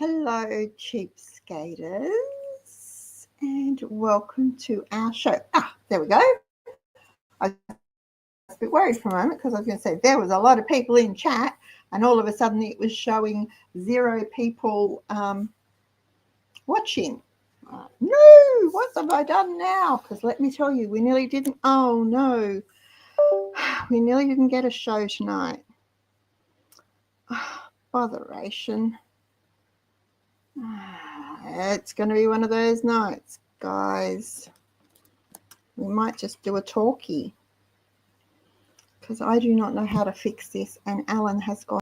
Hello, cheapskaters, and welcome to our show. There we go. I was a bit worried for a moment because I was going to say there was a lot of people in chat, and all of a sudden it was showing 0 people watching. No, what have I done now? Because let me tell you, we nearly didn't. Oh no, we nearly didn't get a show tonight. Botheration. It's going to be one of those nights, guys. We might just do a talkie because I do not know how to fix this, and Alan has gone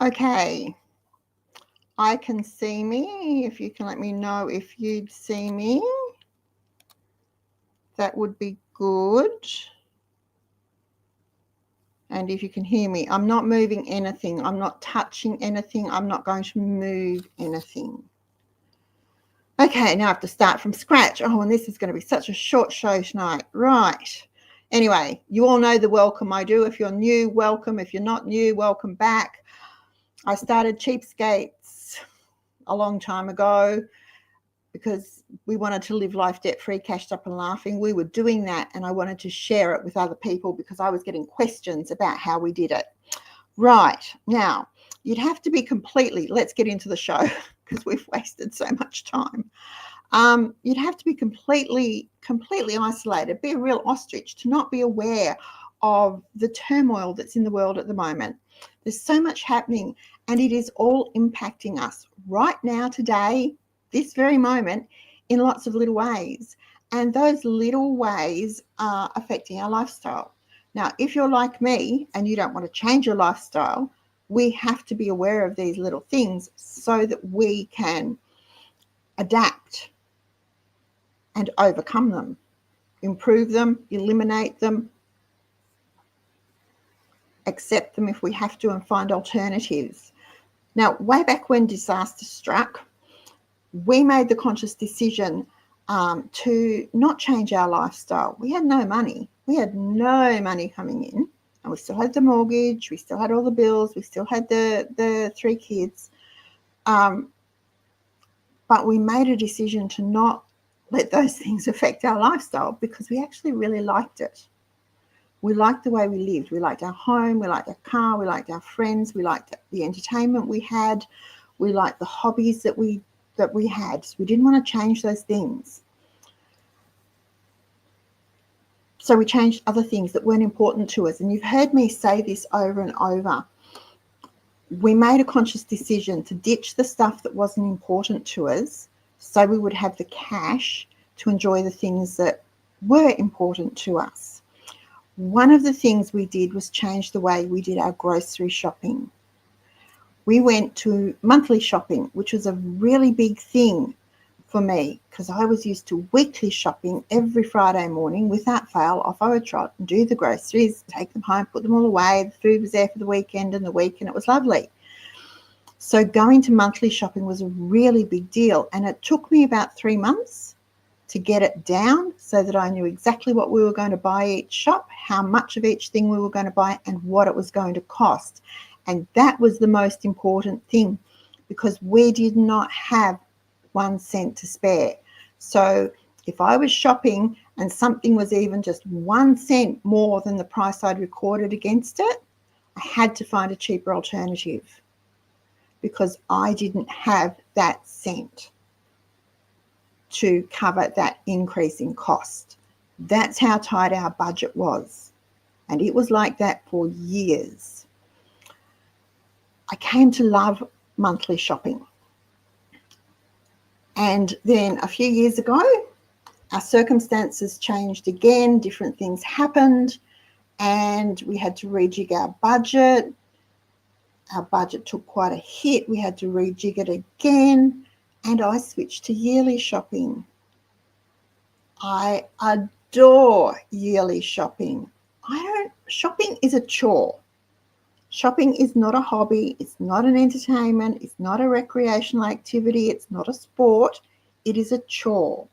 Okay. I can see me. If you can let me know if you'd see me, that would be good. And if you can hear me, I'm not moving anything. I'm not touching anything. I'm not going to move anything. Okay, now I have to start from scratch. Oh, and this is going to be such a short show tonight. Right. Anyway, you all know the welcome I do. If you're new, welcome. If you're not new, welcome back. I started Cheapskates a long time ago because we wanted to live life debt-free, cashed up and laughing. We were doing that, and I wanted to share it with other people because I was getting questions about how we did it. Right. Now, you'd have to be completely, let's get into the show because we've wasted so much time. You'd have to be completely isolated, be a real ostrich to not be aware of the turmoil that's in the world at the moment. There's so much happening, and it is all impacting us right now, today, this very moment, in lots of little ways. And those little ways are affecting our lifestyle. Now, if you're like me and you don't want to change your lifestyle, we have to be aware of these little things so that we can adapt and overcome them, improve them, eliminate them, accept them if we have to, and find alternatives. Now, way back when disaster struck, we made the conscious decision to not change our lifestyle. We had no money. We had no money coming in, and we still had the mortgage. We still had all the bills. We still had the 3 kids. But we made a decision to not let those things affect our lifestyle because we actually really liked it. We liked the way we lived. We liked our home. We liked our car. We liked our friends. We liked the entertainment we had. We liked the hobbies that we had. So we didn't want to change those things. So we changed other things that weren't important to us. And you've heard me say this over and over. We made a conscious decision to ditch the stuff that wasn't important to us so we would have the cash to enjoy the things that were important to us. One of the things we did was change the way we did our grocery shopping. We went to monthly shopping, which was a really big thing for me because I was used to weekly shopping every Friday morning. Without fail, off I would trot and do the groceries, take them home, put them all away. The food was there for the weekend and the week, and it was lovely. So going to monthly shopping was a really big deal, and it took me about 3 months to get it down so that I knew exactly what we were going to buy each shop, how much of each thing we were going to buy, and what it was going to cost. And that was the most important thing because we did not have 1 cent to spare. So if I was shopping and something was even just 1 cent more than the price I'd recorded against it, I had to find a cheaper alternative because I didn't have that cent to cover that increase in cost. That's how tight our budget was. And it was like that for years. I came to love monthly shopping. And then a few years ago, our circumstances changed again. Different things happened, and we had to rejig our budget. Our budget took quite a hit. We had to rejig it again, and I switched to yearly shopping. I adore yearly shopping. Shopping is a chore. Shopping is not a hobby. It's not an entertainment. It's not a recreational activity. It's not a sport. It is a chore.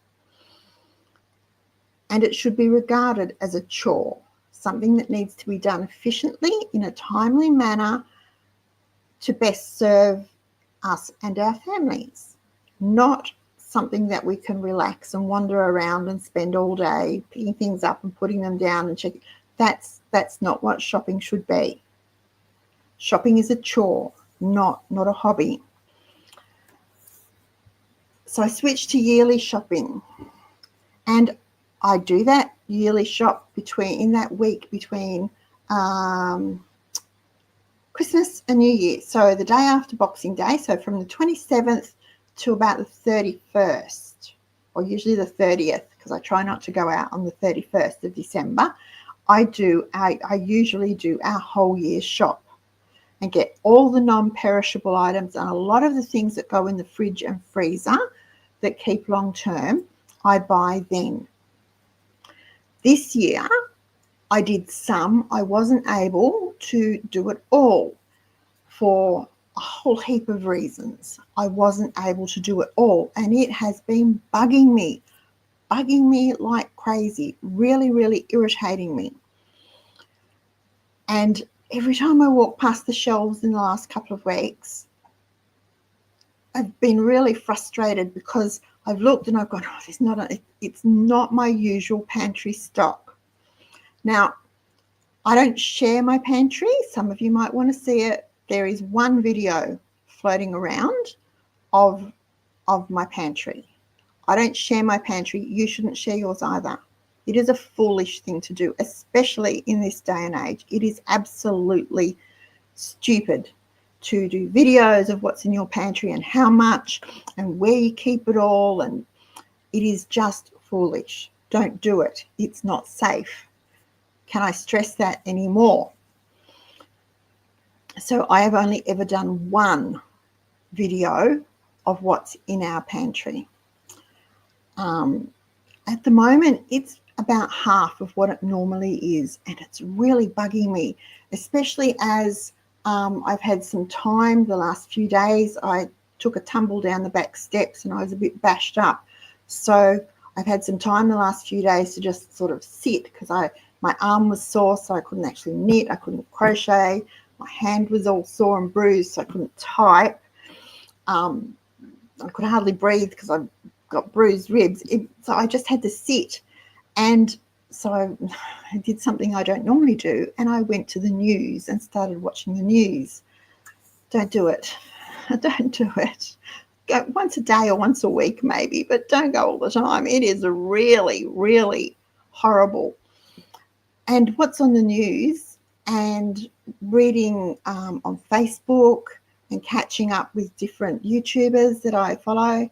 And it should be regarded as a chore, something that needs to be done efficiently in a timely manner to best serve us and our families, not something that we can relax and wander around and spend all day picking things up and putting them down and checking. That's not what shopping should be. Shopping is a chore, not a hobby. So I switched to yearly shopping, and I do that yearly shop in that week between Christmas and New Year. So the day after Boxing Day, so from the 27th to about the 31st, or usually the 30th, because I try not to go out on the 31st of December. I usually do our whole year shop. and get all the non-perishable items, and a lot of the things that go in the fridge and freezer that keep long term, I buy then. This year, I did some. I wasn't able to do it all for a whole heap of reasons. I wasn't able to do it all, and it has been bugging me like crazy, really, really irritating me. And every time I walk past the shelves in the last couple of weeks, I've been really frustrated because I've looked and I've gone, oh, it's not my usual pantry stock. Now, I don't share my pantry. Some of you might want to see it. There is one video floating around of my pantry. I don't share my pantry. You shouldn't share yours either. It is a foolish thing to do, especially in this day and age. It is absolutely stupid to do videos of what's in your pantry and how much and where you keep it all, and it is just foolish. Don't do it. It's not safe. Can I stress that anymore? So I have only ever done one video of what's in our pantry. At the moment, it's about half of what it normally is, and it's really bugging me, especially as I've had some time the last few days. I took a tumble down the back steps and I was a bit bashed up. So I've had some time the last few days to just sort of sit, because my arm was sore, so I couldn't actually knit, I couldn't crochet. My hand was all sore and bruised, so I couldn't type. I could hardly breathe because I've got bruised ribs. So I just had to sit. And so I did something I don't normally do, and I went to the news and started watching the news. Don't do it. Don't do it. Go once a day or once a week maybe, but don't go all the time. It is really, really horrible. And what's on the news and reading on Facebook and catching up with different YouTubers that I follow, I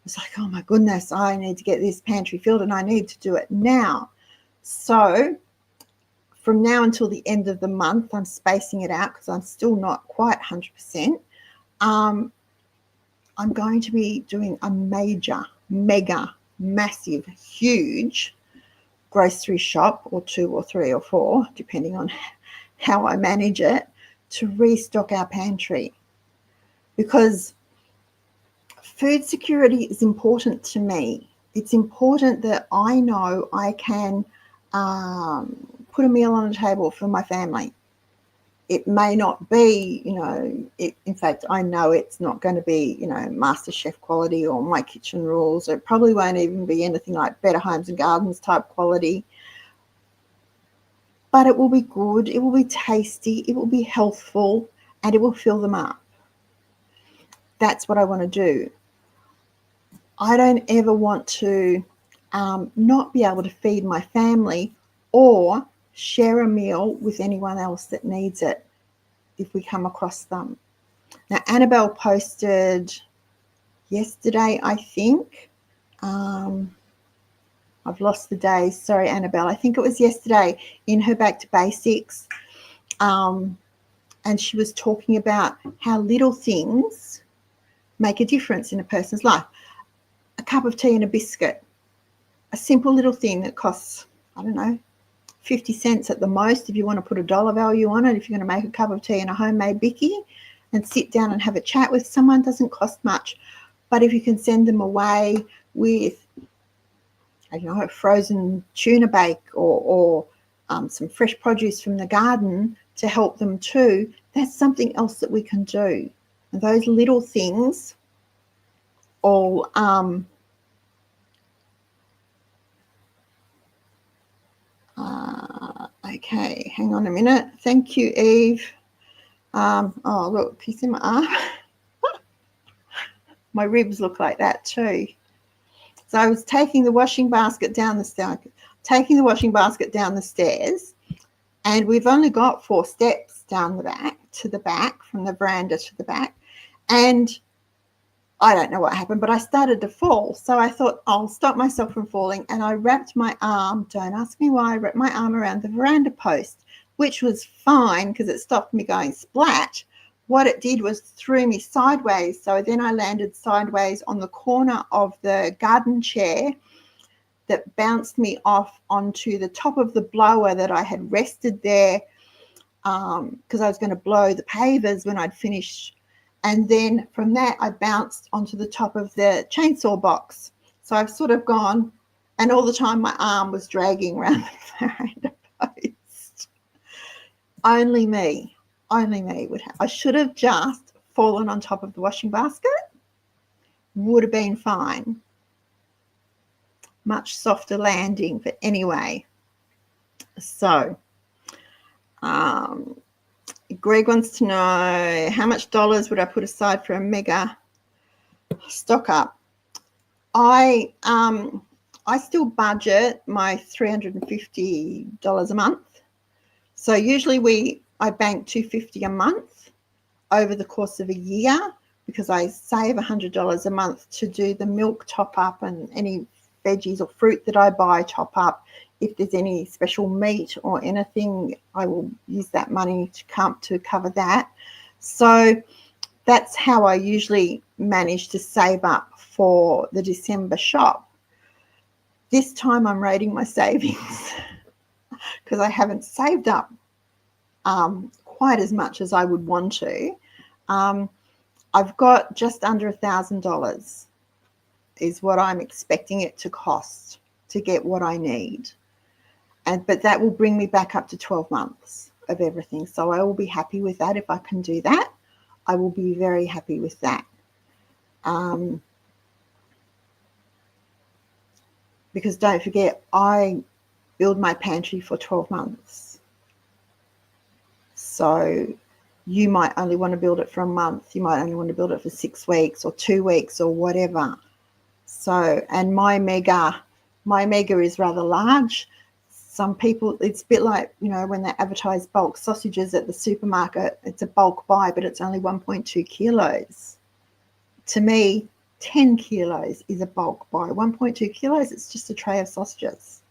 was like, oh my goodness, I need to get this pantry filled and I need to do it now. So from now until the end of the month, I'm spacing it out because I'm still not quite 100%. I'm going to be doing a major, mega, massive, huge grocery shop, or 2 or 3 or 4, depending on how I manage it, to restock our pantry, because food security is important to me. It's important that I know I can put a meal on the table for my family. It may not be, in fact, I know it's not going to be, MasterChef quality or My Kitchen Rules. It probably won't even be anything like Better Homes and Gardens type quality. But it will be good, it will be tasty, it will be healthful, and it will fill them up. That's what I want to do. I don't ever want to not be able to feed my family or share a meal with anyone else that needs it if we come across them. Now, Annabelle posted yesterday, I think. I've lost the days. Sorry, Annabelle. I think it was yesterday in her Back to Basics. And she was talking about how little things make a difference in a person's life. A cup of tea and a biscuit. A simple little thing that costs, 50 cents at the most if you want to put a dollar value on it. If you're going to make a cup of tea and a homemade bicky and sit down and have a chat with someone, doesn't cost much. But if you can send them away with, a frozen tuna bake or some fresh produce from the garden to help them too, that's something else that we can do. And those little things all okay, hang on a minute. Thank you, Eve. Oh, look, you see my arm? My ribs look like that too. So I was taking the washing basket down the stairs, and we've only got 4 steps down to the back, from the veranda to the back. And I don't know what happened, but I started to fall. So I thought I'll stop myself from falling. And I wrapped my arm, don't ask me why, I wrapped my arm around the veranda post, which was fine because it stopped me going splat. what it did was threw me sideways. So then I landed sideways on the corner of the garden chair that bounced me off onto the top of the blower that I had rested there because I was going to blow the pavers when I'd finished. And then from that, I bounced onto the top of the chainsaw box. So I've sort of gone, and all the time my arm was dragging around the veranda post. Only me would have. I should have just fallen on top of the washing basket. Would have been fine. Much softer landing, but anyway. So, Greg wants to know how much dollars would I put aside for a mega stock up. I still budget my $350 a month. So usually I bank $250 a month over the course of a year because I save $100 a month to do the milk top up and any veggies or fruit that I buy top up. If there's any special meat or anything, I will use that money to cover that. So that's how I usually manage to save up for the December shop. This time I'm raiding my savings because I haven't saved up quite as much as I would want to. I've got just under $1,000 is what I'm expecting it to cost to get what I need. But that will bring me back up to 12 months of everything. So I will be happy with that. If I can do that, I will be very happy with that. Because don't forget, I build my pantry for 12 months. So you might only want to build it for a month. You might only want to build it for 6 weeks or 2 weeks or whatever. So, and my mega is rather large. Some people, it's a bit like, when they advertise bulk sausages at the supermarket, it's a bulk buy, but it's only 1.2 kilos. To me, 10 kilos is a bulk buy. 1.2 kilos, it's just a tray of sausages.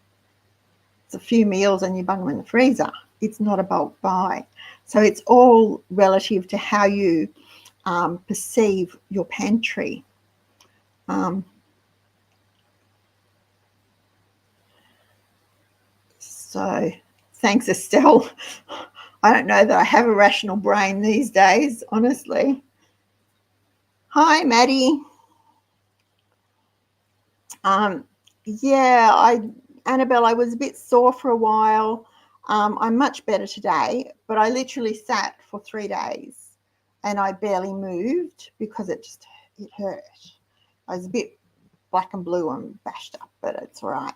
It's a few meals and you bung them in the freezer. It's not a bulk buy. So it's all relative to how you perceive your pantry. So thanks, Estelle. I don't know that I have a rational brain these days, honestly. Hi, Maddie. Annabelle, I was a bit sore for a while. I'm much better today, but I literally sat for 3 days and I barely moved because it hurt. I was a bit black and blue and bashed up, but it's all right.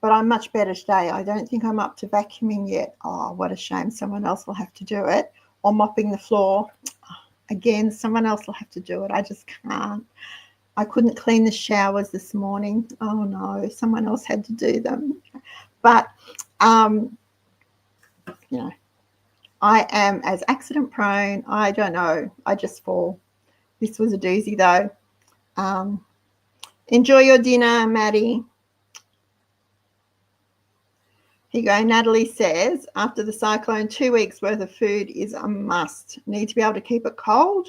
But I'm much better today. I don't think I'm up to vacuuming yet. Oh, what a shame. Someone else will have to do it. Or mopping the floor. Again, someone else will have to do it. I just can't. I couldn't clean the showers this morning. Oh, no. Someone else had to do them. But, I am as accident prone. I don't know. I just fall. This was a doozy, though. Enjoy your dinner, Maddie. Here you go. Natalie says, after the cyclone, 2 weeks worth of food is a must. Need to be able to keep it cold.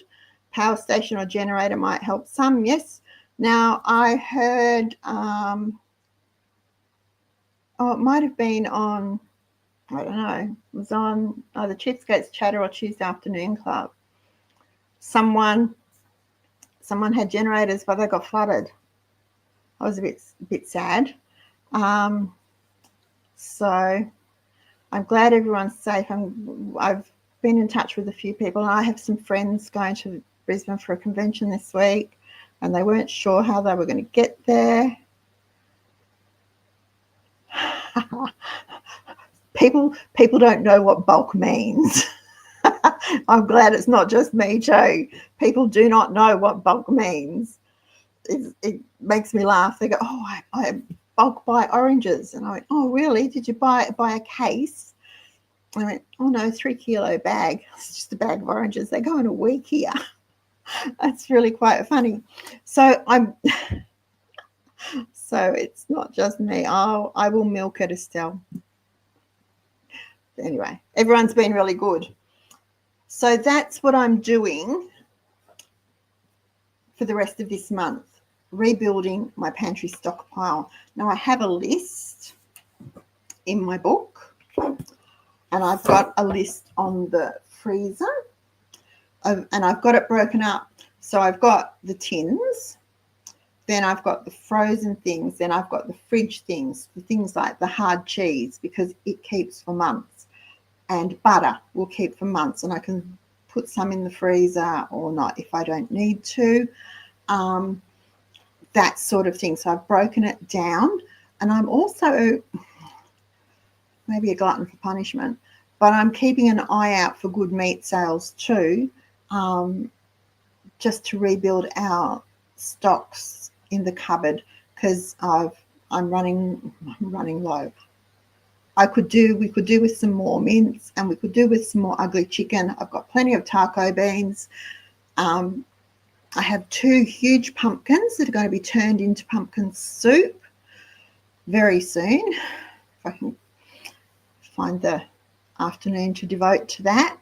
Power station or generator might help some. Yes. Now, I heard, it might have been on, I don't know, it was on either Cheapskates Chatter or Tuesday Afternoon Club. Someone had generators, but they got flooded. I was a bit sad. So I'm glad everyone's safe. I've been in touch with a few people, and I have some friends going to Brisbane for a convention this week, and they weren't sure how they were going to get there. People don't know what bulk means. I'm glad it's not just me too. People do not know what bulk means. It makes me laugh. They go, oh, I bulk buy oranges. And I went, oh, really? Did you buy a case? And I went, oh, no, 3 kilo bag. It's just a bag of oranges. They go in a week here. That's really quite funny. So so it's not just me. I will milk it, Estelle. Anyway, everyone's been really good. So that's what I'm doing for the rest of this month, rebuilding my pantry stockpile. Now I have a list in my book, and I've got a list on the freezer, and I've got it broken up. So I've got the tins, then I've got the frozen things, then I've got the fridge things, the things like the hard cheese, because it keeps for months, and butter will keep for months, and I can put some in the freezer or not if I don't need to, that sort of thing. So I've broken it down, and I'm also maybe a glutton for punishment, but I'm keeping an eye out for good meat sales too, just to rebuild our stocks in the cupboard, because I'm running low. We could do with some more mince, and we could do with some more ugly chicken. I've got plenty of taco beans. I have 2 huge pumpkins that are going to be turned into pumpkin soup very soon, if I can find the afternoon to devote to that,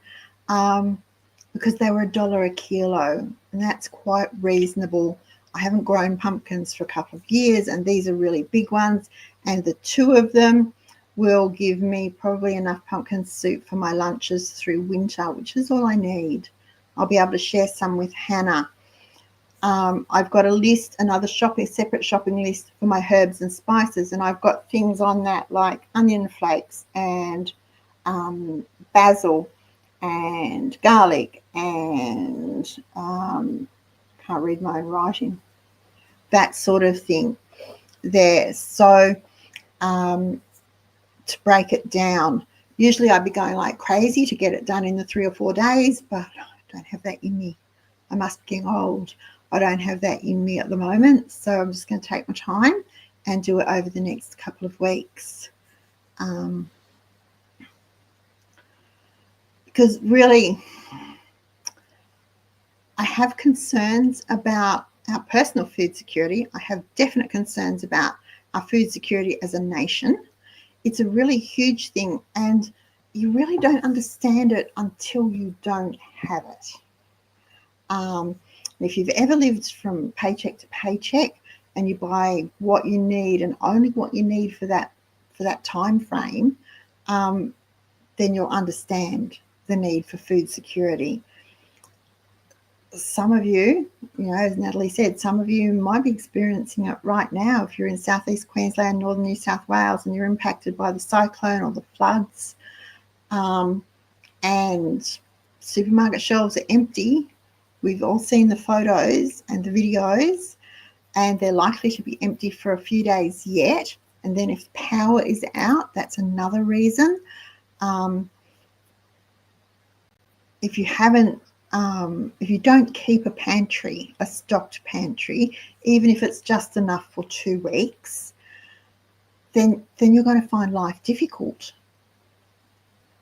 because they were $1 a kilo, and that's quite reasonable. I haven't grown pumpkins for a couple of years, and these are really big ones, and the 2 of them will give me probably enough pumpkin soup for my lunches through winter, which is all I need. I'll be able to share some with Hannah. I've got a separate shopping list for my herbs and spices, and I've got things on that like onion flakes and basil and garlic and can't read my own writing, that sort of thing there. So to break it down, usually I'd be going like crazy to get it done in the 3 or 4 days, but I don't have that in me. I must be getting old. I don't have that in me at the moment, so I'm just going to take my time and do it over the next couple of weeks. Because really, I have concerns about our personal food security. I have definite concerns about our food security as a nation. It's a really huge thing, and you really don't understand it until you don't have it. If you've ever lived from paycheck to paycheck and you buy what you need and only what you need for that time frame, then you'll understand the need for food security. Some of you, as Natalie said, some of you might be experiencing it right now if you're in southeast Queensland, northern New South Wales, and you're impacted by the cyclone or the floods, and supermarket shelves are empty. We've all seen the photos and the videos, and they're likely to be empty for a few days yet. And then if power is out, that's another reason. If you don't keep a stocked pantry, even if it's just enough for 2 weeks, then you're going to find life difficult.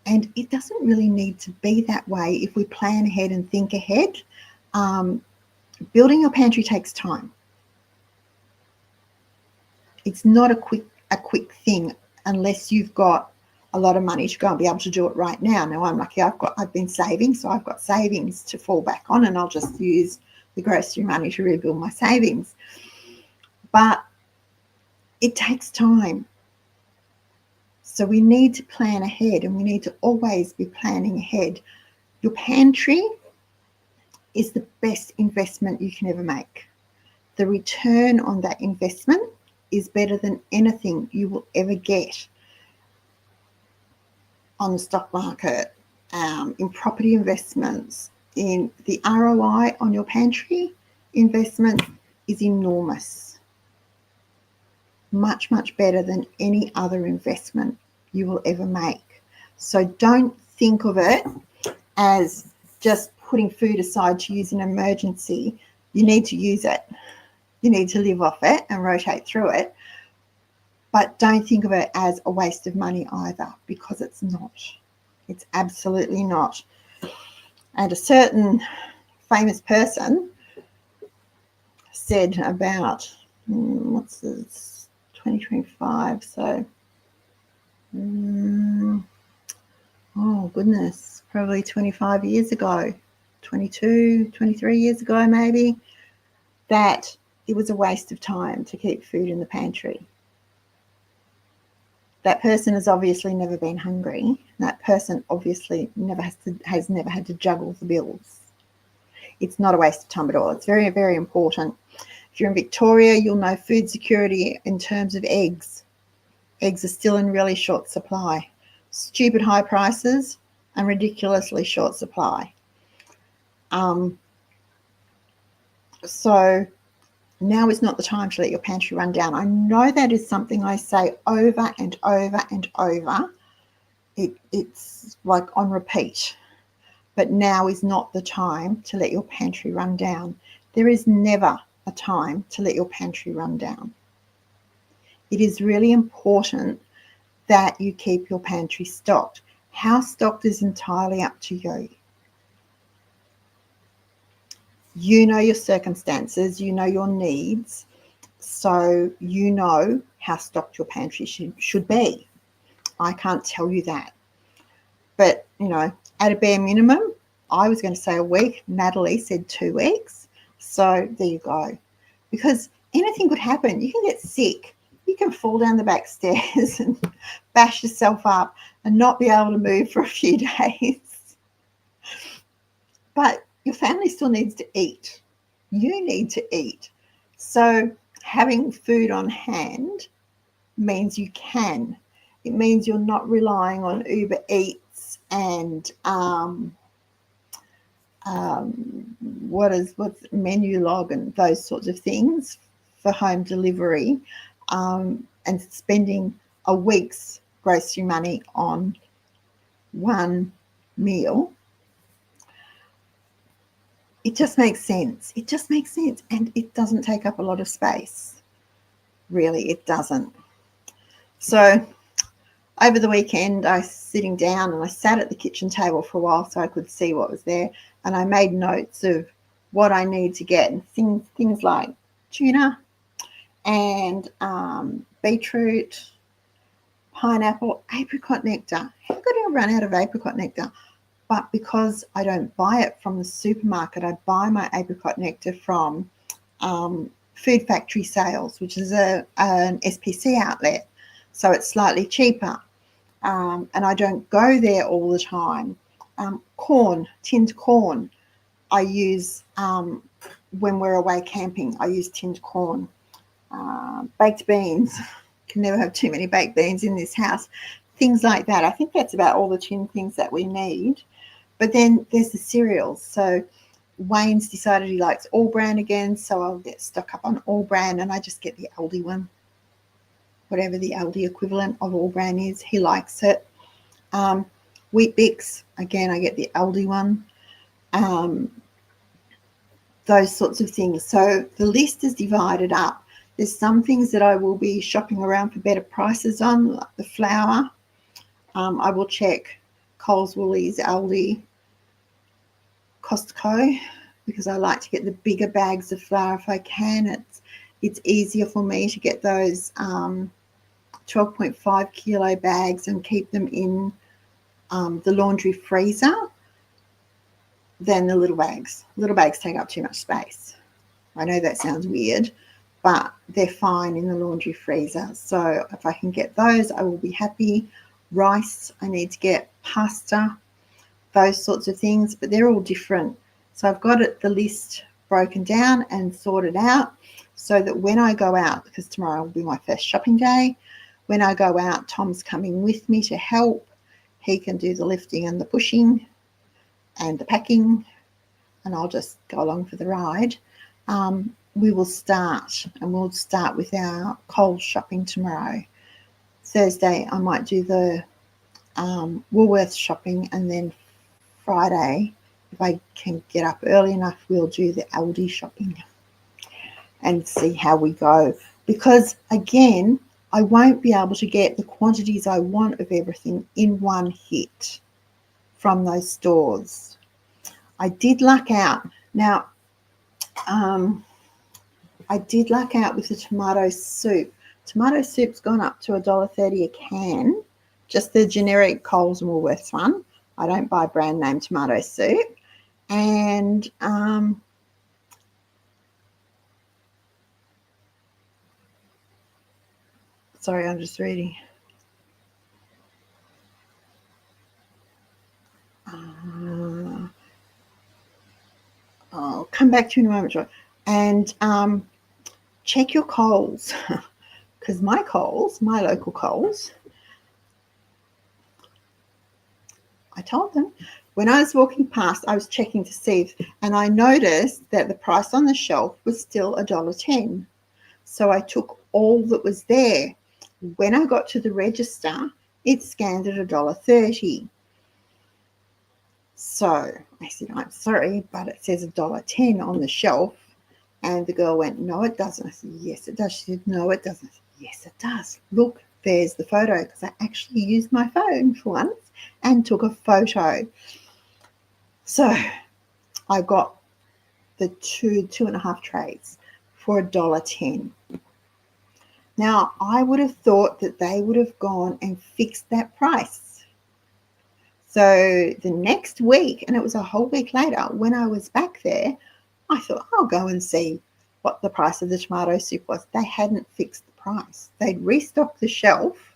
And it doesn't really need to be that way if we plan ahead and think ahead. Building your pantry takes time. It's not a quick thing unless you've got a lot of money to go and be able to do it right now. Now I'm lucky I've been saving, so I've got savings to fall back on, and I'll just use the grocery money to rebuild my savings. But it takes time. So we need to plan ahead, and we need to always be planning ahead. Your pantry is the best investment you can ever make. The return on that investment is better than anything you will ever get on the stock market, in property investments. In the ROI on your pantry investment is enormous. Much, much better than any other investment you will ever make. So don't think of it as just putting food aside to use in an emergency. You need to use it. You need to live off it and rotate through it. But don't think of it as a waste of money either, because it's not. It's absolutely not. And a certain famous person said about, what's this, 2025, so oh goodness, probably 25 years ago, 22, 23 years ago maybe, that it was a waste of time to keep food in the pantry. That person has obviously never been hungry. That person obviously has never had to juggle the bills. It's not a waste of time at all. It's very, very important. If you're in Victoria, you'll know food security in terms of eggs. Eggs are still in really short supply. Stupid high prices and ridiculously short supply. So now is not the time to let your pantry run down. I know that is something I say over and over and over. It's like on repeat. But now is not the time to let your pantry run down. There is never a time to let your pantry run down. It is really important that you keep your pantry stocked. How stocked is entirely up to you. You know your circumstances, you know your needs, so you know how stocked your pantry should be. I can't tell you that. But, at a bare minimum, I was going to say a week. Natalie said 2 weeks. So there you go. Because anything could happen. You can get sick. You can fall down the back stairs and bash yourself up and not be able to move for a few days. But your family still needs to eat. You need to eat. So having food on hand means you can. It means you're not relying on Uber Eats and what's menu log and those sorts of things for home delivery, and spending a week's grocery money on one meal. It just makes sense. It just makes sense. And it doesn't take up a lot of space. Really, it doesn't. So over the weekend, I was sitting down and I sat at the kitchen table for a while so I could see what was there. And I made notes of what I need to get, and things like tuna and beetroot, pineapple, apricot nectar. How could I run out of apricot nectar? But because I don't buy it from the supermarket, I buy my apricot nectar from Food Factory Sales, which is an SPC outlet. So it's slightly cheaper. And I don't go there all the time. Corn, tinned corn, I use when we're away camping. I use tinned corn. Baked beans, can never have too many baked beans in this house. Things like that. I think that's about all the tinned things that we need. But then there's the cereals. So Wayne's decided he likes All Bran again, so I'll get stock up on All Bran, and I just get the Aldi one. Whatever the Aldi equivalent of All Bran is, he likes it. Wheat Bix, again, I get the Aldi one. Those sorts of things. So the list is divided up. There's some things that I will be shopping around for better prices on, like the flour. I will check Coles, Woolies, Aldi, Costco, because I like to get the bigger bags of flour if I can. It's easier for me to get those 12.5 kilo bags and keep them in the laundry freezer than the little bags. Little bags take up too much space. I know that sounds weird, but they're fine in the laundry freezer. So if I can get those, I will be happy. Rice, I need to get pasta, those sorts of things, but they're all different. So I've got the list broken down and sorted out so that when I go out, because tomorrow will be my first shopping day, when I go out, Tom's coming with me to help. He can do the lifting and the pushing and the packing, and I'll just go along for the ride. We will start, and we'll start with our Coles shopping tomorrow. Thursday, I might do the Woolworths shopping, and then Friday, if I can get up early enough, we'll do the Aldi shopping and see how we go. Because, again, I won't be able to get the quantities I want of everything in one hit from those stores. I did luck out. Now, I did luck out with the tomato soup. Tomato soup's gone up to $1.30 a can, just the generic Coles and Woolworths one. I don't buy brand name tomato soup. And sorry, I'm just reading. I'll come back to you in a moment, Joy. And check your Coles, because my local Coles, I told them when I was walking past, I was checking to see, and I noticed that the price on the shelf was still $1.10. So I took all that was there. When I got to the register, it scanned at $1.30. So I said, I'm sorry, but it says $1.10 on the shelf. And the girl went, no, it doesn't. I said, yes, it does. She said, no, it doesn't. I said, yes, it does. Look, there's the photo, because I actually used my phone for once and took a photo. So I got the two and a half trays for $1.10. Now, I would have thought that they would have gone and fixed that price. So the next week, and it was a whole week later, when I was back there, I thought, I'll go and see what the price of the tomato soup was. They hadn't fixed the price. They'd restocked the shelf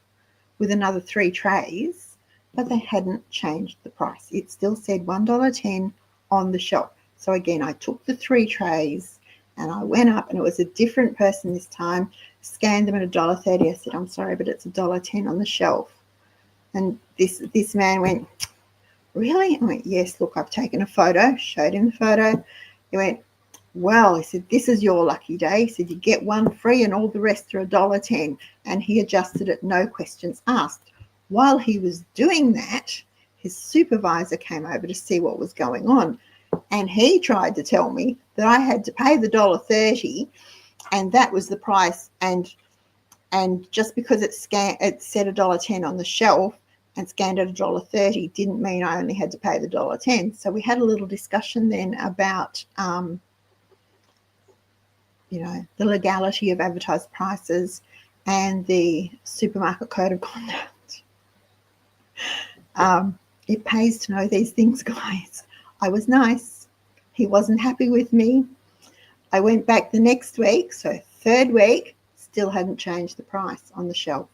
with another 3 trays, but they hadn't changed the price. It still said $1.10 on the shelf. So again, I took the 3 trays and I went up, and it was a different person this time, scanned them at $1.30. I said, I'm sorry, but it's $1.10 on the shelf. And this man went, really? I went, yes, look, I've taken a photo, showed him the photo. He went, well, he said, this is your lucky day. He said, you get 1 free and all the rest are $1.10. And he adjusted it, no questions asked. While he was doing that, his supervisor came over to see what was going on. And he tried to tell me that I had to pay the $1.30, and that was the price. And just because it said $1.10 on the shelf and scanned at $1.30 didn't mean I only had to pay the $1.10. So we had a little discussion then about the legality of advertised prices and the supermarket code of conduct. It pays to know these things, guys. I was nice. He wasn't happy with me. I went back the next week, so 3rd week, still hadn't changed the price on the shelf.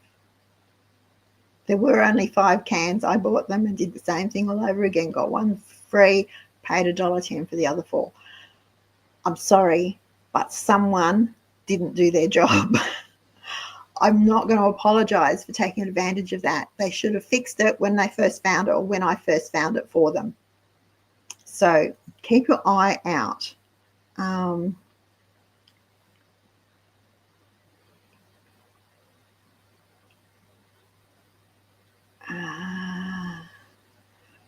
There were only 5 cans. I bought them and did the same thing all over again. Got 1 free, paid $1.10 for the other 4. I'm sorry, but someone didn't do their job. I'm not going to apologize for taking advantage of that. They should have fixed it when they first found it, or when I first found it for them. So keep your eye out.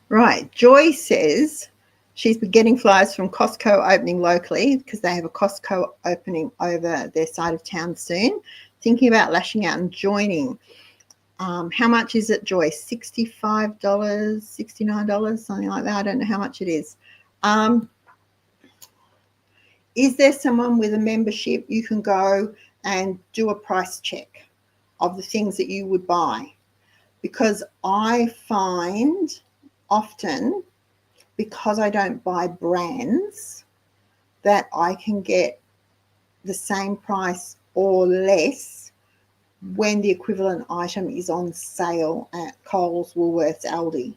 Right, Joy says she's been getting flyers from Costco opening locally, because they have a Costco opening over their side of town soon. Thinking about lashing out and joining. How much is it, Joy? $65, $69, something like that. I don't know how much it is. Is there someone with a membership you can go and do a price check of the things that you would buy? Because I find often, because I don't buy brands, that I can get the same price or less when the equivalent item is on sale at Coles, Woolworths, Aldi.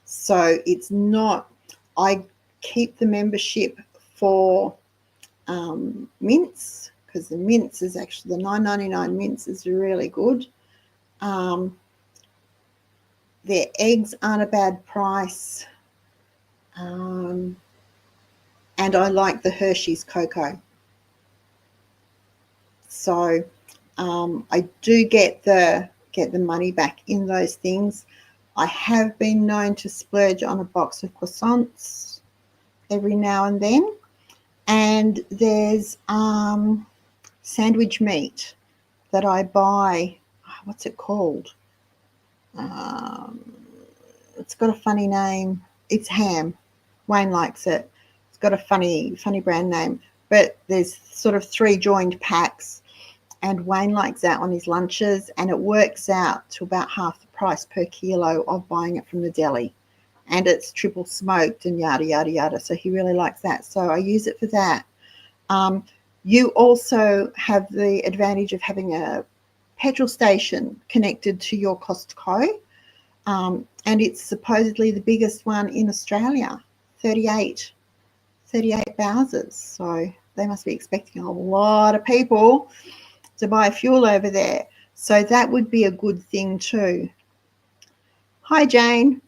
So it's not, I keep the membership for mince, because the mince is actually, the $9.99 mince is really good. Their eggs aren't a bad price. And I like the Hershey's cocoa. So I do get the money back in those things. I have been known to splurge on a box of croissants every now and then. And there's sandwich meat that I buy. What's it called? It's got a funny name. It's ham. Wayne likes it. It's got a funny brand name. But there's sort of 3 joined packs, and Wayne likes that on his lunches, and it works out to about half the price per kilo of buying it from the deli. and it's triple smoked and yada, yada, yada. So he really likes that. So I use it for that. You also have the advantage of having a petrol station connected to your Costco. And it's supposedly the biggest one in Australia, 38 Bowsers. So they must be expecting a lot of people to buy fuel over there. So that would be a good thing too. Hi, Jane.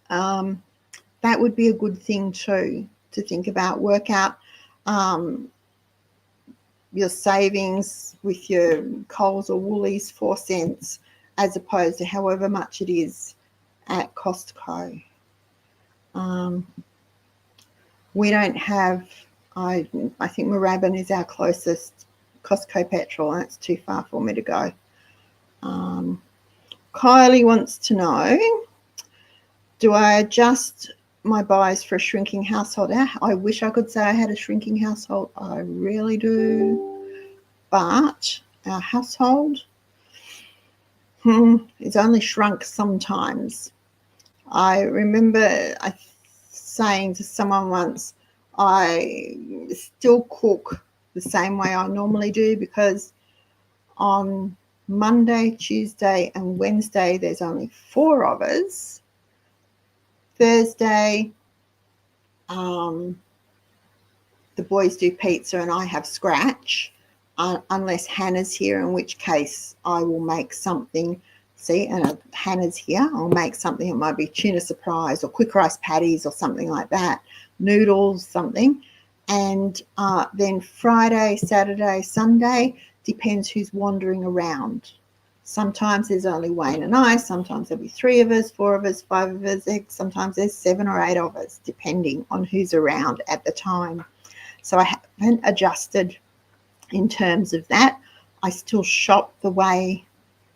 That would be a good thing too, to think about. Work out your savings with your Coles or Woolies 4 cents as opposed to however much it is at Costco. We don't have, I think Moorabbin is our closest Costco petrol, and it's too far for me to go. Kylie wants to know, do I adjust my buys for a shrinking household? I wish I could say I had a shrinking household. I really do. But our household is only shrunk sometimes. I remember saying to someone once, I still cook the same way I normally do, because on Monday, Tuesday and Wednesday there's only 4 of us. Thursday, the boys do pizza and I have scratch, unless Hannah's here, in which case I will make something. See, and Hannah's here, I'll make something. It might be tuna surprise or quick rice patties or something like that, noodles, something. And then Friday, Saturday, Sunday, depends who's wandering around. Sometimes there's only Wayne and I, sometimes there'll be 3 of us, 4 of us, 5 of us, sometimes there's 7 or 8 of us, depending on who's around at the time. So I haven't adjusted in terms of that. I still shop the way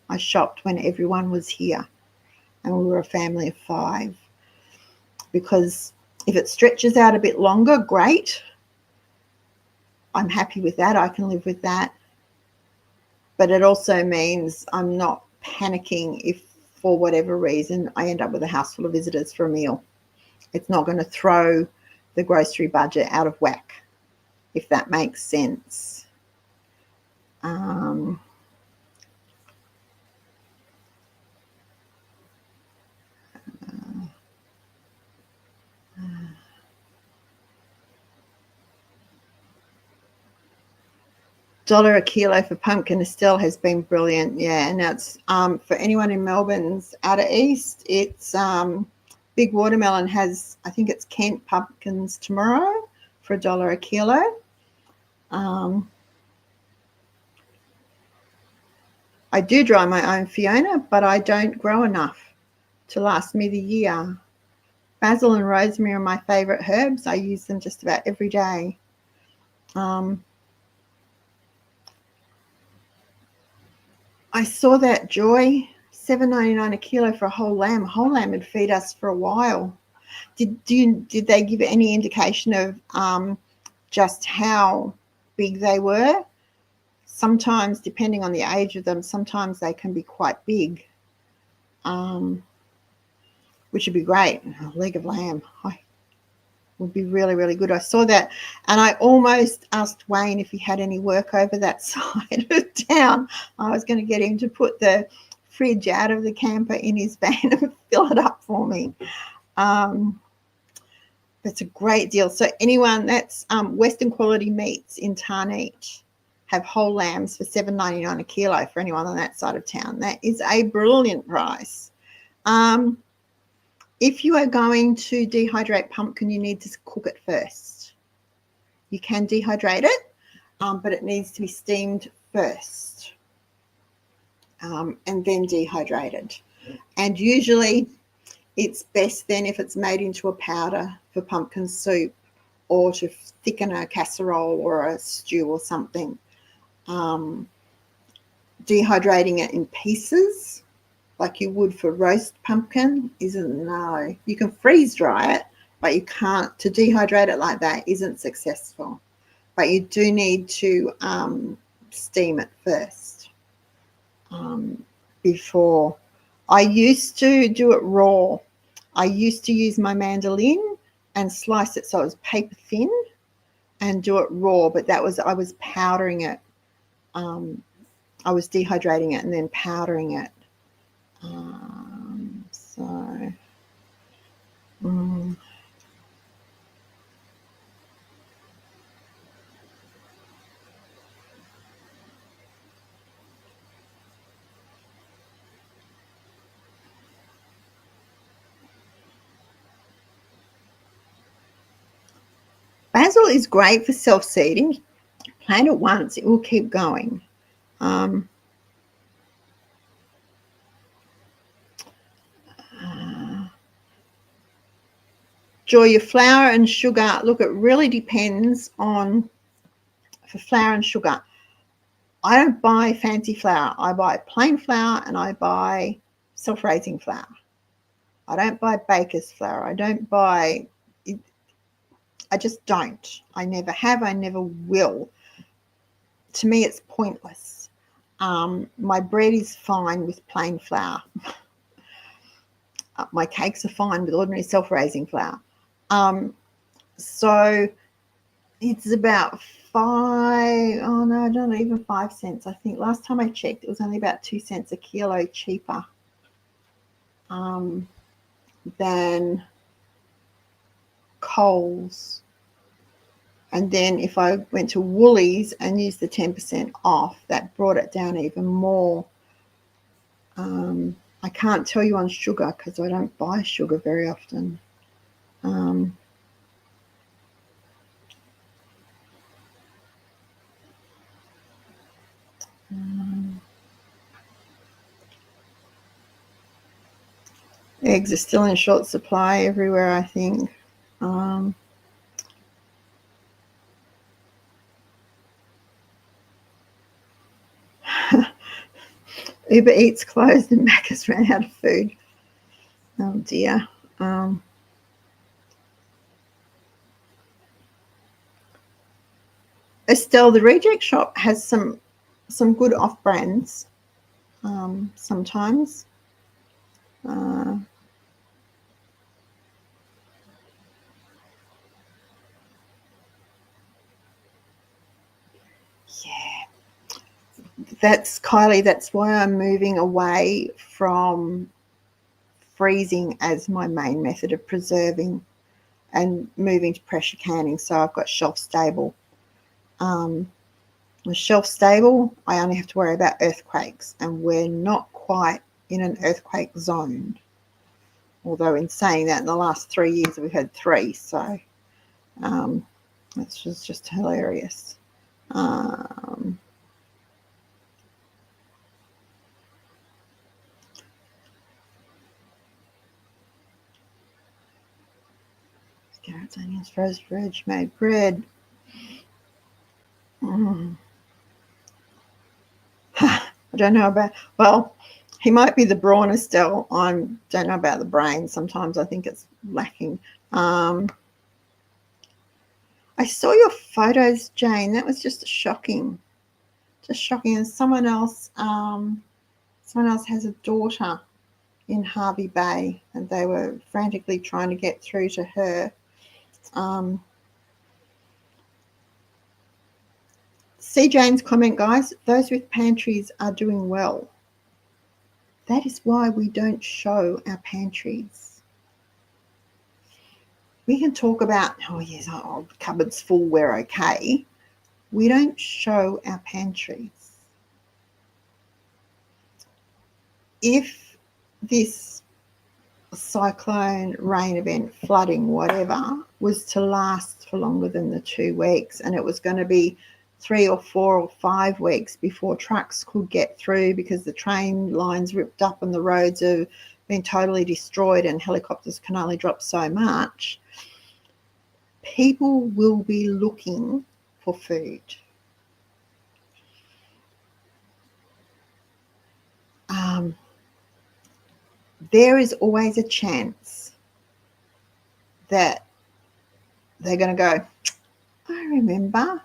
I shopped when everyone was here and we were a family of 5. Because if it stretches out a bit longer, great. I'm happy with that. I can live with that. But it also means I'm not panicking if, for whatever reason, I end up with a house full of visitors for a meal. It's not going to throw the grocery budget out of whack, if that makes sense. $1 a kilo for pumpkin still has been brilliant. Yeah, and it's for anyone in Melbourne's outer east, it's Big Watermelon has, I think it's Kent pumpkins tomorrow for $1 a kilo. I do dry my own Fiona, but I don't grow enough to last me the year. Basil and rosemary are my favourite herbs. I use them just about every day. I saw that, Joy, $7.99 a kilo for a whole lamb. A whole lamb would feed us for a while. Did they give any indication of just how big they were? Sometimes, depending on the age of them, sometimes they can be quite big, which would be great. A leg of lamb would be really, really good. I saw that, and I almost asked Wayne if he had any work over that side of town. I was going to get him to put the fridge out of the camper in his van and fill it up for me. That's a great deal. So anyone, that's Western Quality Meats in Tarneet, have whole lambs for $7.99 a kilo for anyone on that side of town. That is a brilliant price. If you are going to dehydrate pumpkin, you need to cook it first. You can dehydrate it, but it needs to be steamed first and then dehydrated. And usually it's best then if it's made into a powder for pumpkin soup or to thicken a casserole or a stew or something. Dehydrating it in pieces like you would for roast pumpkin isn't, no. You can freeze dry it, but you can't, to dehydrate it like that isn't successful. But you do need to steam it first before. I used to do it raw. I used to use my mandolin and slice it so it was paper thin and do it raw, but I was powdering it. I was dehydrating it and then powdering it. Basil is great for self-seeding. Plant it once, it will keep going. Joy, your flour and sugar, look, it really depends on, for flour and sugar, I don't buy fancy flour. I buy plain flour and I buy self-raising flour. I don't buy baker's flour. I don't buy, I just don't. I never have, I never will. To me, it's pointless. My bread is fine with plain flour. My cakes are fine with ordinary self-raising flour. So it's about not even 5 cents. I think last time I checked, it was only about 2 cents a kilo cheaper than Coles. And then if I went to Woolies and used the 10% off, that brought it down even more. I can't tell you on sugar because I don't buy sugar very often. Eggs are still in short supply everywhere, I think. Uber Eats closed and Macca's ran out of food. Oh dear. Estelle, the reject shop has some good off brands sometimes. That's Kylie. That's why I'm moving away from freezing as my main method of preserving and moving to pressure canning. So I've got shelf stable. With shelf stable, I only have to worry about earthquakes, and we're not quite in an earthquake zone. Although in saying that, in the last 3 years we've had 3, so it's just hilarious. Carrots, onions, frozen veg, made bread. I don't know about, well, he might be the brawn, Estelle. I don't know about the brain. Sometimes I think it's lacking. I saw your photos, Jane. That was just shocking. Just shocking. And someone else has a daughter in Harvey Bay, and they were frantically trying to get through to her. See Jane's comment, guys. Those with pantries are doing well. That is why we don't show our pantries. We can talk about, oh yes, our cupboard's full, we're okay. We don't show our pantries. If this cyclone, rain event, flooding, whatever, was to last for longer than the 2 weeks, and it was going to be 3 or 4 or 5 weeks before trucks could get through because the train lines ripped up and the roads have been totally destroyed and helicopters can only drop so much, people will be looking for food. There is always a chance that they're going to go, I remember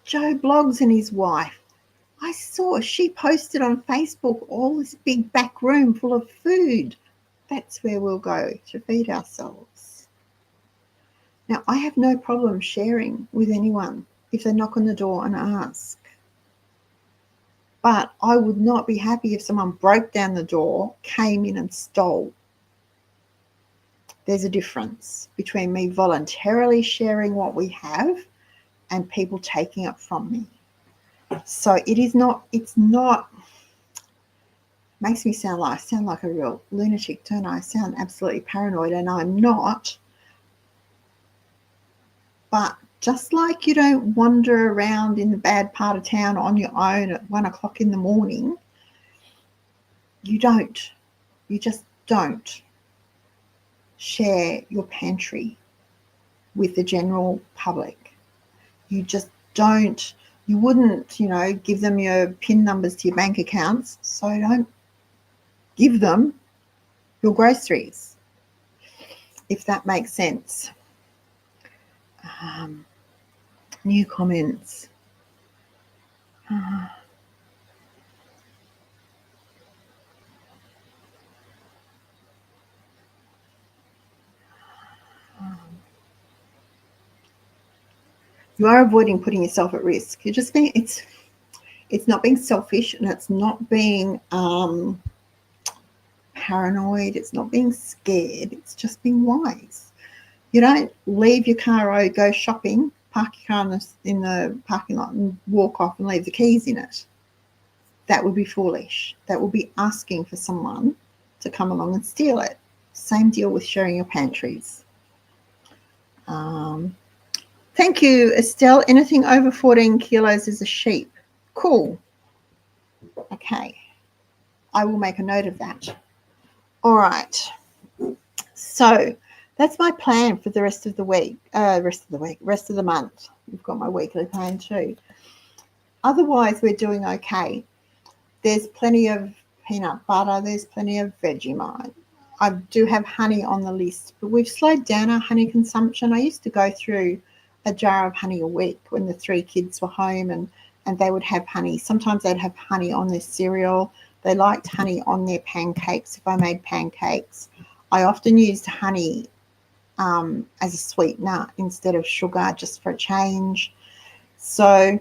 Joe Bloggs and his wife. She posted on Facebook all this big back room full of food. That's where we'll go to feed ourselves. Now, I have no problem sharing with anyone if they knock on the door and ask. But I would not be happy if someone broke down the door, came in and stole. There's a difference between me voluntarily sharing what we have and people taking it from me. So it's not, makes me sound like a real lunatic, don't I? I sound absolutely paranoid, and I'm not. But just like you don't wander around in the bad part of town on your own at 1 o'clock in the morning, you just don't share your pantry with the general public. You just don't. You wouldn't, give them your PIN numbers to your bank accounts, so don't give them your groceries, if that makes sense. New comments. You are avoiding putting yourself at risk. You're just being, it's not being selfish, and it's not being paranoid. It's not being scared. It's just being wise. You don't leave your car, go shopping, park your car in the parking lot and walk off and leave the keys in it. That would be foolish. That would be asking for someone to come along and steal it. Same deal with sharing your pantries. Thank you, Estelle. Anything over 14 kilos is a sheep. Cool. Okay. I will make a note of that. All right. So that's my plan for the rest of the week. Rest of the month. We've got my weekly plan too. Otherwise, we're doing okay. There's plenty of peanut butter. There's plenty of Vegemite. I do have honey on the list, but we've slowed down our honey consumption. I used to go through a jar of honey a week when the 3 kids were home, and they would have honey. Sometimes they'd have honey on their cereal. They liked honey on their pancakes if I made pancakes. I often used honey as a sweetener instead of sugar, just for a change. So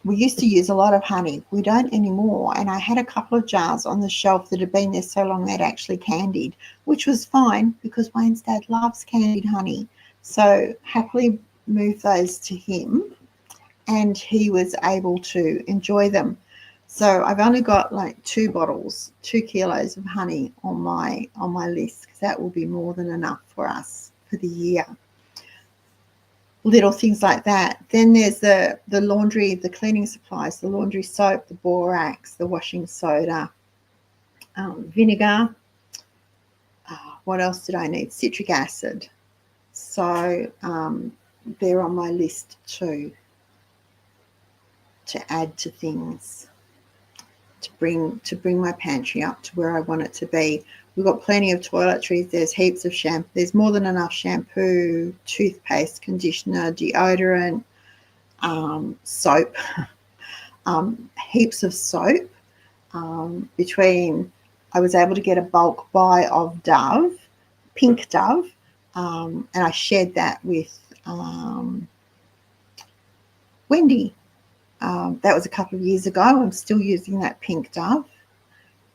we used to use a lot of honey. We don't anymore. And I had a couple of jars on the shelf that had been there so long they'd actually candied, which was fine because Wayne's dad loves candied honey. So happily moved those to him, and he was able to enjoy them. So I've only got like 2 bottles, 2 kilos of honey on my list, because that will be more than enough for us for the year. Little things like that. Then there's the laundry, the cleaning supplies, the laundry soap, the borax, the washing soda, vinegar. What else did I need? Citric acid. So they're on my list too, to add to things, to bring my pantry up to where I want it to be. We've got plenty of toiletries. There's heaps of shampoo. There's more than enough shampoo, toothpaste, conditioner, deodorant, soap, heaps of soap. Between, I was able to get a bulk buy of Dove, pink Dove, and I shared that with Wendy. That was a couple of years ago. I'm still using that pink Dove.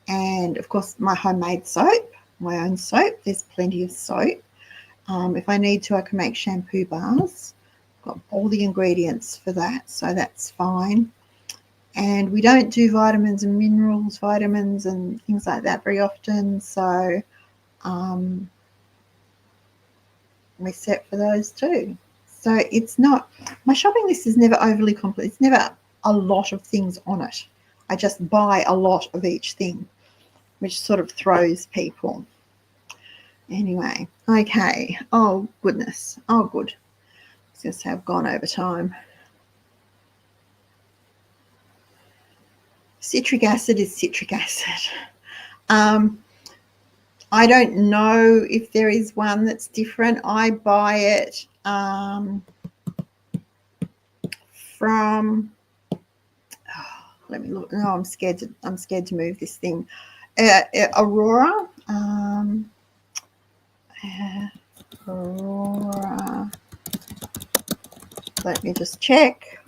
And, of course, my homemade soap, my own soap. There's plenty of soap. If I need to, I can make shampoo bars. I've got all the ingredients for that, so that's fine. And we don't do vitamins and minerals, vitamins and things like that very often. So we're set for those too. So it's not, my shopping list is never overly complex. It's never a lot of things on it. I just buy a lot of each thing, which sort of throws people. Anyway, okay. Oh, goodness. Oh, good. I was going to say I've gone over time. Citric acid is citric acid. I don't know if there is one that's different. I buy it from, let me look. No, I'm scared to move this thing. Aurora. Aurora. Let me just check.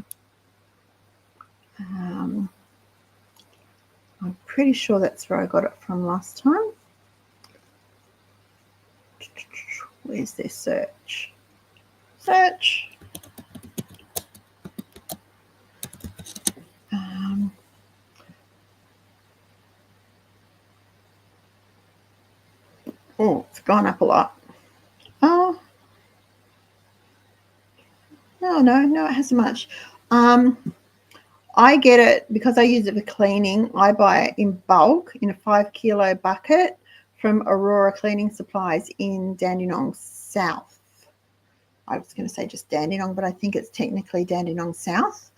I'm pretty sure that's where I got it from last time. Where's their search? Search. Oh, it's gone up a lot. Oh, no, it hasn't much. I get it because I use it for cleaning. I buy it in bulk in a 5 kilo bucket from Aurora Cleaning Supplies in Dandenong South. I was going to say just Dandenong, but I think it's technically Dandenong South.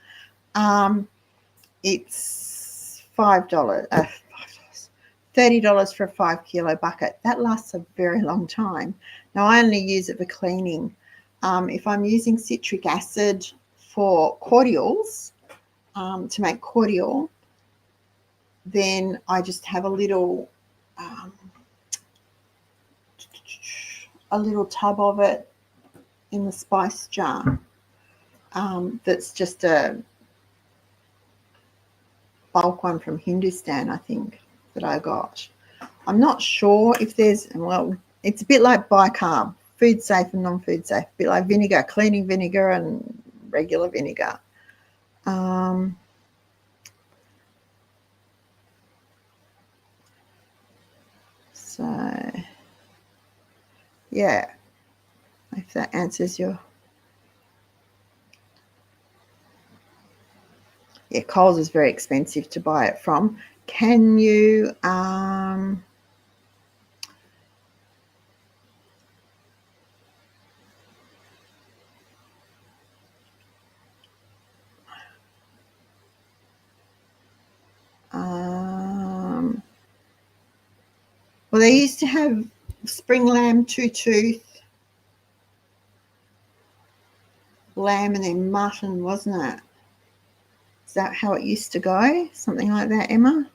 It's $5, $30 for a 5 kilo bucket. That lasts a very long time. Now I only use it for cleaning. If I'm using citric acid for cordials, to make cordial, then I just have a little tub of it in the spice jar. That's just a bulk one from Hindustan, I think, that I got. I'm not sure if there's, well, it's a bit like bicarb, food safe and non-food safe, a bit like vinegar, cleaning vinegar and regular vinegar. So, yeah, if that answers your... Yeah, Coles is very expensive to buy it from. Can you... well, they used to have spring lamb, two-tooth lamb and then mutton, wasn't it? Is that how it used to go? Something like that, Emma?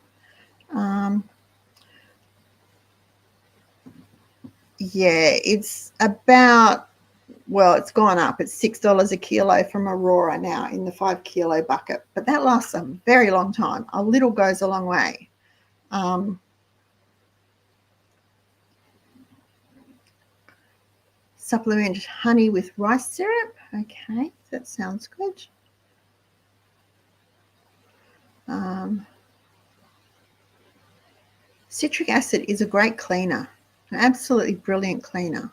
Yeah, it's about, well, it's gone up. It's $6 a kilo from Aurora now in the 5 kilo bucket. But that lasts a very long time. A little goes a long way. Supplement honey with rice syrup. Okay, that sounds good. Citric acid is a great cleaner, an absolutely brilliant cleaner.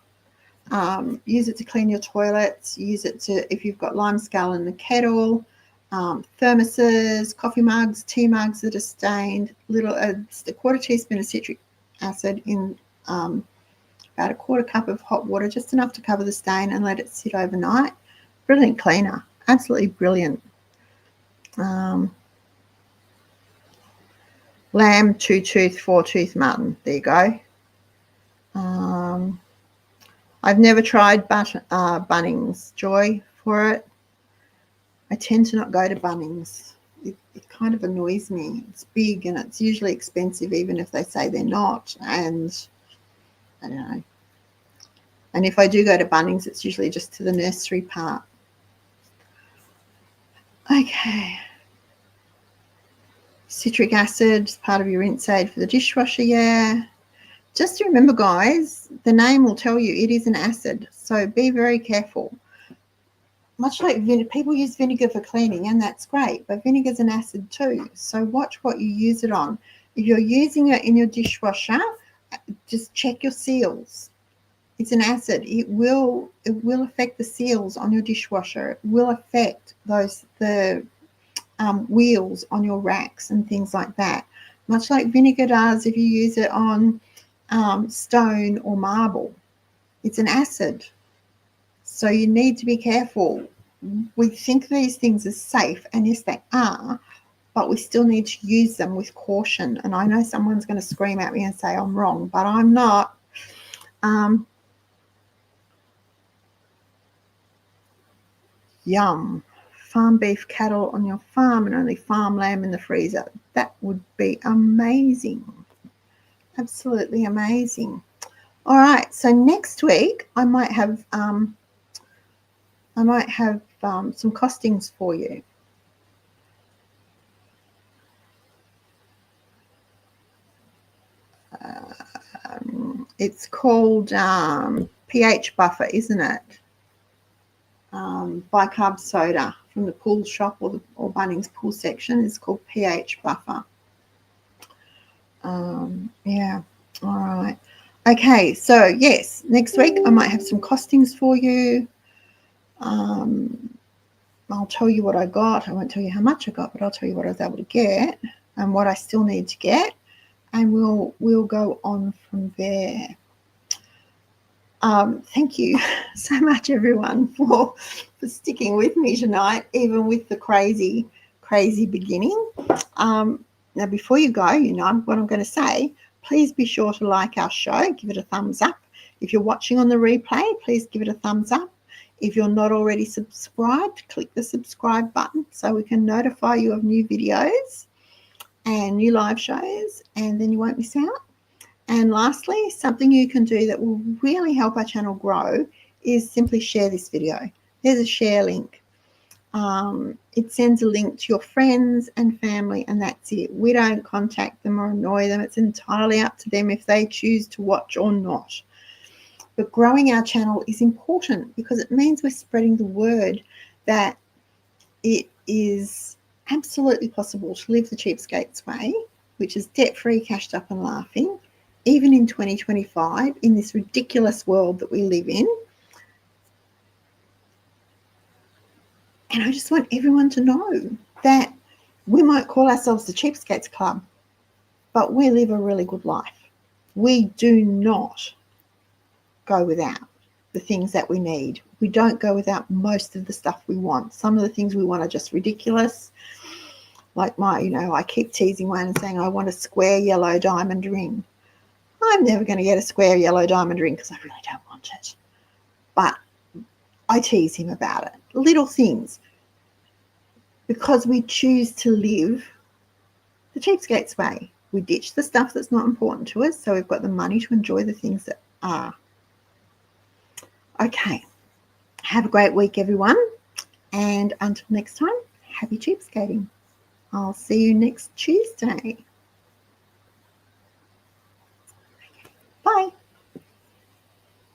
Use it to clean your toilets. Use it to, if you've got lime scale in the kettle, thermoses, coffee mugs, tea mugs that are stained. Just a quarter teaspoon of citric acid in about a quarter cup of hot water, just enough to cover the stain, and let it sit overnight. Brilliant cleaner, absolutely brilliant. Lamb, two-tooth, four-tooth mutton. There you go. I've never tried Bunnings, Joy, for it. I tend to not go to Bunnings. It kind of annoys me. It's big and it's usually expensive, even if they say they're not. And I don't know. And if I do go to Bunnings, it's usually just to the nursery part. Okay. Citric acid is part of your rinse aid for the dishwasher, yeah. Just to remember, guys, the name will tell you it is an acid, so be very careful. Much like vinegar, people use vinegar for cleaning, and that's great, but vinegar is an acid too, so watch what you use it on. If you're using it in your dishwasher, just check your seals. It's an acid. It will affect the seals on your dishwasher. It will affect the wheels on your racks and things like that, much like vinegar does if you use it on stone or marble. It's an acid, so you need to be careful. We think these things are safe, and yes, they are, but we still need to use them with caution. And I know someone's going to scream at me and say I'm wrong, but I'm not. Yum. Farm beef cattle on your farm and only farm lamb in the freezer. That would be amazing. Absolutely amazing. All right, so next week I might have some costings for you. It's called pH buffer, isn't it? Bicarb soda from the pool shop or Bunnings pool section is called pH buffer. Yeah, all right. Okay, so yes, next week I might have some costings for you. I'll tell you what I got. I won't tell you how much I got, but I'll tell you what I was able to get and what I still need to get, and we'll go on from there. Thank you so much, everyone, for sticking with me tonight, even with the crazy beginning. Now, before you go, you know what I'm going to say. Please be sure to like our show. Give it a thumbs up. If you're watching on the replay, please give it a thumbs up. If you're not already subscribed, click the subscribe button so we can notify you of new videos and new live shows, and then you won't miss out. And lastly, something you can do that will really help our channel grow is simply share this video. There's a share link. It sends a link to your friends and family, and that's it. We don't contact them or annoy them. It's entirely up to them if they choose to watch or not. But growing our channel is important because it means we're spreading the word that it is absolutely possible to live the cheapskate's way, which is debt-free, cashed up and laughing, even in 2025, in this ridiculous world that we live in. And I just want everyone to know that we might call ourselves the Cheapskates Club, but we live a really good life. We do not go without the things that we need. We don't go without most of the stuff we want. Some of the things we want are just ridiculous. Like I keep teasing one and saying I want a square yellow diamond ring. I'm never going to get a square yellow diamond ring because I really don't want it. But I tease him about it. Little things. Because we choose to live the cheapskate's way. We ditch the stuff that's not important to us, so we've got the money to enjoy the things that are. Okay. Have a great week, everyone. And until next time, happy cheapskating. I'll see you next Tuesday. Bye.